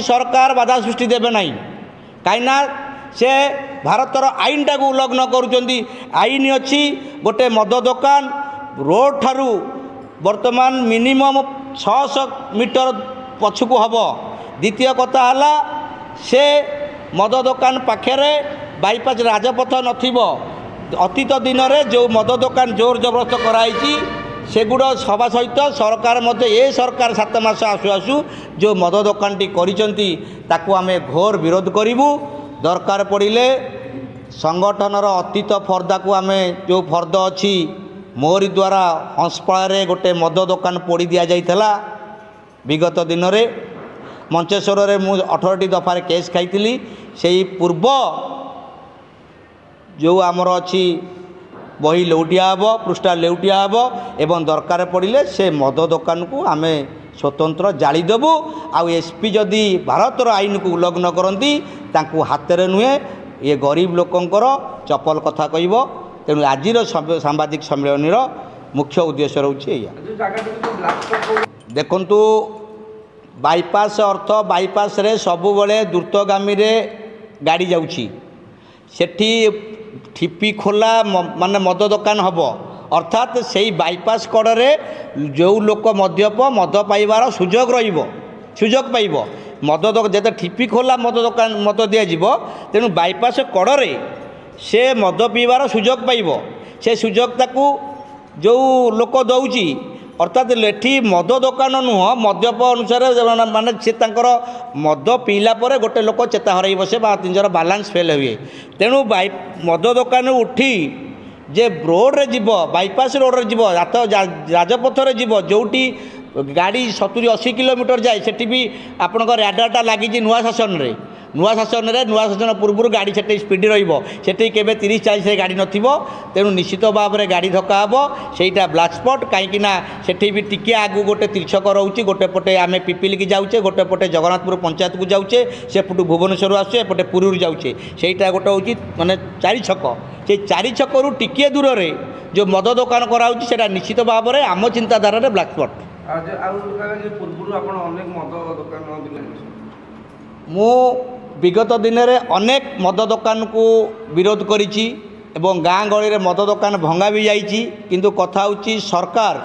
सरकार बाधा सृष्टि देवे ना कहीं से भारतर आईन टाक उल्लंघन करुँच आईन अच्छी गोटे मद दुकान रोड ठारू वर्तमान मिनिमम 600 मीटर पछकू हम। द्वितीय कथा है से मद दुकान पाखे बाईपास राजपथ नथिबो अतीत दिन में जो मद दुकान जोर जबरदस्त कराई सेगुड़ सभा सहित सरकार मध्य ए सरकार 7 मास आसु आसु जो मद दुकान टी करिसेंती ताकू आमे घोर विरोध करिवु। दरकार पड़िले संगठनर अतीत फर्दा को आमे जो फर्द अच्छी मोरी द्वारा हंसपाड़ गोटे मद दुकान पोड़ी दि जाइथला विगत दिन में मंचेश्वर में मुझे 18टी दफार केस खाई से पूर्व जो आमर अच्छी बही लेउटिया हे पृष्ठा लेउटिया हे एवं दरकार पड़िले से मद दुकान को आमे स्वतंत्र जालीदेबू। आउ एसपी जदि भारतर आईन को उल्लंघन करती तांकू हाथ नुहे ये गरीब लोकंकर चपल कथा कहब। तेणु आज सांबादिक सम्मेलन मुख्य उद्देश्य रोचे देखु बाईपास अर्थ बाईपास रे सबुबले द्रुतगामी गाड़ी जाऊँगी सेठी ठिपी खोला माने मद दुकान हम अर्थात से बाईपास कड़े जो लोक मद्यप मद पाइबार सुजोग सुजोग पाइब मद जो ठिपी खोला मद दुकान मद दिज्व तेणु बाईपास कड़े से मद पीबार सुजोग पाइब से सुजोग ताकू जो लोक दौची अर्थात एठी मद दुकान नुह मद्यप अनुसार माने से तांकर मद पीला पर गोटे लोक चेता हरई बसे निजर बालांस फेल हुए। तेणु मद दुकान उठी जे रोड रे जीव बाईपास रोड रे जीव राजपथ रे जीव जोटी गाड़ी 70-80 किलोमीटर जाए सेठी भी आपण राडारटा लगी नुआ शासन रे नुआ शासन पूर्व गाड़ी से स्पीड रही केवे 30-40 गाड़ी नथिबो। तेणु निश्चित भाव में गाड़ी धक्का हम सेटा ब्लैक स्पॉट कहीं सेठी भी टिके आगु गोटे त्रिछक रोचे गोटे पटे आम पिपिल की जाऊे गोटे पटे जगन्नाथपुर पंचायत को जाऊे सेपटू भुवनेश्वर आसुचे एपटे पुरी जाऊे सेटा गोटे हूँ माने 4 छक से 4 छकू टिके दूर रे जो मद दुकान कराऊँच से निश्चित भाव में आम चिंताधारा ब्लैक स्पॉट। मु विगत दिन में अनेक मद दुकान को विरोध करिछि एवं गाँ गली रे मद दुकान भंगा भी जाइछि किंतु कथा होछि सरकार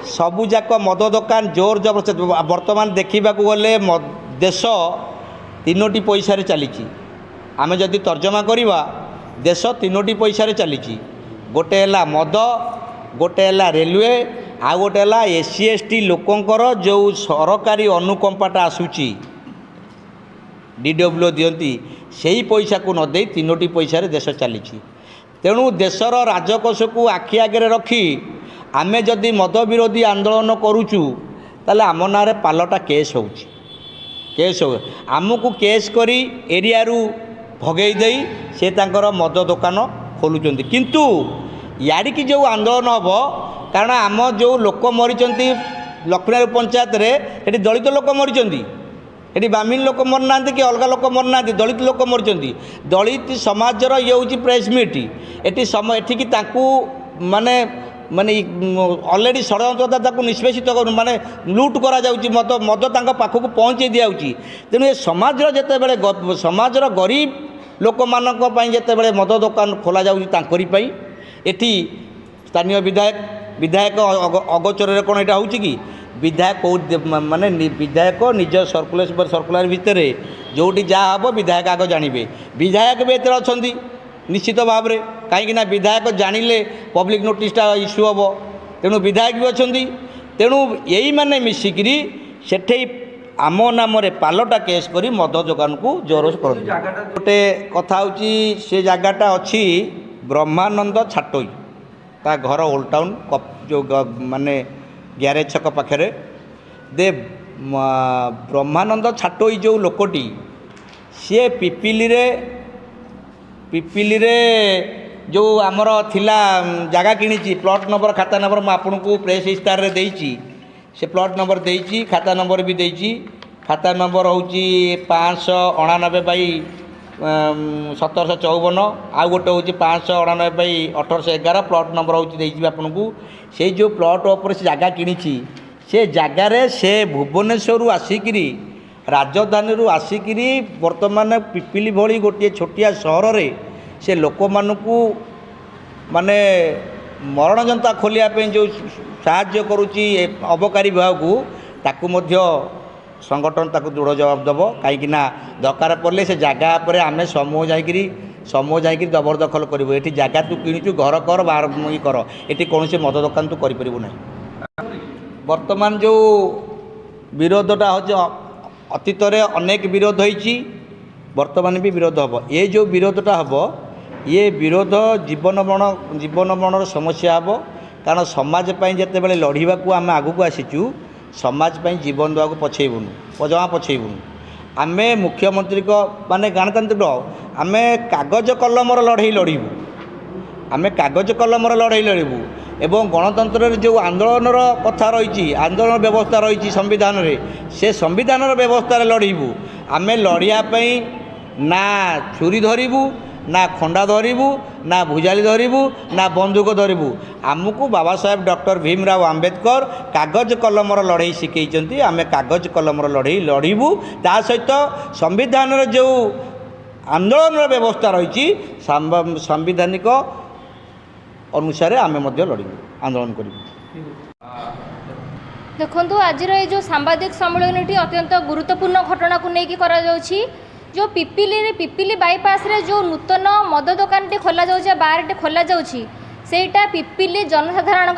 सबुजाक मद दुकान जोर जबरदस्त वर्तमान देखा गले देश 3टी पैसा चली आमे जदि तर्जमा करवा देश 3टी पैसा चली गोटे है मद गोटे है रेलवे आ गोटे है SC/ST लोकंकर जो सरकारी अनुकंपाटा आसूची DW दियंती से पैसा को न दे 3टी पैसा देश चली। तेणु देशर राजकोष को आखि आगे रखी आमे जदि मद विरोधी आंदोलन करुचु ताले आम ना पालटा केस हो आमको केस करी एरिया रू भगई दे से तांकर मद दुकान खोलुचंती किंतु याडिकी जो आंदोलन हम कारण आम जो लोक मरीचंती लक्ष्मीनारायण पंचायत रे एटी दलित लोक मरीचंती एटी ब्राह्मण लोक मरना कि अलग लोक मरना दलित लोक मरीचंती दलित समाजर ये हूँ प्रेस मीट एटी समय एठिकी तांकू माने माने ऑलरेडी षड्यंत्रता निष्पेषित माने लुट करा जाउची मद मद तांका पाखक पहुँचे दियाउची। तेणु ये समाजर जेतेबेले समाजर गरीब लोक मानक पई जेतेबेले मद दुकान खोला जाउची तांकरी पई एठी स्थानीय विधायक अगोचर कौन यहाँ होची कि विधायक माने विधायक निज सर्कुलर भितर जोटी जहाँ हम विधायक आग जानवे विधायक भी एते अच्छा निश्चित भाव में कहीं विधायक जानिले पब्लिक नोटिसटा इश्यू हम तेणु विधायक भी अच्छा तेणु यही मैंने मिसिकी सेठे आम नाम पालटा केस करी मद दुकान को जोर कर गोटे कथा होची से जगहटा अच्छी ब्रह्मानंद छाटोई ता घर ओल्ड टाउन जो माने ग्यारेज छक पाखे दे ब्रह्मानंद छाटोई जो लोकटी सी पिपिली रे जो आमर थिला जगह किणी प्लॉट नंबर खाता नंबर मैं आपन को प्रेस इस्तार देइची से प्लॉट नंबर देइची खाता नंबर भी देइची खाता नंबर हूँ 589/1754 आउ गोटे हूँ 599/1811 प्लॉट नंबर हूँ देइची आपन को से जो प्लॉट ऊपर से जगह किणी से जगार से भुवनेश्वर आसिकी राजधानी आसिकी बर्तमान पिपिली भली गोटे छोटिया सहर से लोक मानू माने मरण जनता खोलियापे जो साहाय्य करुच्ची अबकारी विभाग को ताकू मध्य संगठन ताकू दृढ़ जवाब दब कहीं दरकार पड़े से जगह पर आम समूह जाकि जबरदखल करूँ ये जगह तू किणुचु घर कर बाहर कर ये कौन से मद दुकान तू करूँ ना। वर्तमान जो विरोधटा हो अतीत अनेक विरोध होती वर्तमान भी विरोध हम ये जो विरोधटा हम ये विरोध जीवन मरण समस्या हम कारण समाज जिते बड़े लड़वा को आम आग को आसीचु समाज जीवन देवा पछेबुनु जमा पछेबुनु आम मुख्यमंत्री को माने गणतांत्रिक आम कागज कलमर लड़ई लड़बू आम कागज कलमर लड़ई लड़बू एवं गणतंत्र जो आंदोलन कथा रही आंदोलन व्यवस्था रही संविधान रे से संविधान व्यवस्था लड़बू आम लड़ाई ना छुरी धरबू ना खंडा धरबू ना भुजाली धरबू ना बंदूक धरबू आमको बाबा साहेब डॉक्टर भीमराव आंबेडकर कागज कलमर लड़ई शिखई आम कागज कलमर लड़ई लड़बू ता सहित संविधान जो आंदोलन व्यवस्था रही संवैधानिक अनुसार आम लड़ू आंदोलन करूँ। देखो आज जो सांबादिक सम्मेलन अत्यंत गुरुत्वपूर्ण घटना को लेकिन करा जो पिपिली बाईपास रे जो नूतन मद दुकान खोल जाऊँ बार खोल जाऊँ से पिपिली जनसाधारण